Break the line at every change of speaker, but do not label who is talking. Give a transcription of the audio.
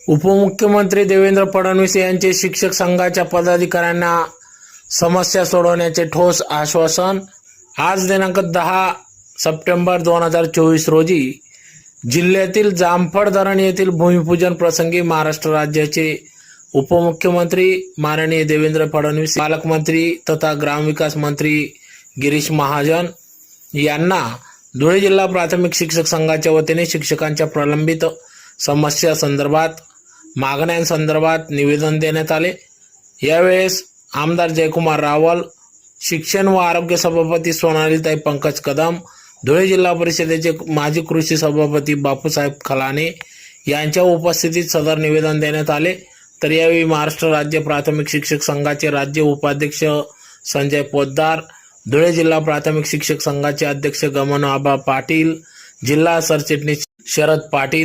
उपमुख्यमंत्री देवेंद्र फडणवीस यांचे शिक्षक संघाच्या पदाधिकाऱ्यांना समस्या सोडवण्याचे ठोस आश्वासन। आज दिनांक 10 सप्टेंबर 2024 रोजी जिल्ह्यातील जामफळ धरण येथील भूमिपूजन प्रसंगी महाराष्ट्र राज्याचे उपमुख्यमंत्री माननीय देवेंद्र फडणवीस, पालकमंत्री तथा ग्रामविकास मंत्री गिरीश महाजन यांना धुळे जिल्हा प्राथमिक शिक्षक संघाच्या वतीने शिक्षकांच्या प्रलंबित समस्या संदर्भात मागण्यांसंदर्भात निवेदन देण्यात आले। यावेळेस आमदार जयकुमार रावल, शिक्षण व आरोग्य सभापती सोनालीताई पंकज कदम, धुळे जिल्हा परिषदेचे माजी कृषी सभापती बापूसाहेब खलाने यांच्या उपस्थितीत सदर निवेदन देण्यात आले। तर यावेळी महाराष्ट्र राज्य प्राथमिक शिक्षक संघाचे राज्य उपाध्यक्ष संजय पोद्दार, धुळे जिल्हा प्राथमिक शिक्षक संघाचे अध्यक्ष गमन आबा पाटील, जिल्हा सरचिटणीस शरद पाटील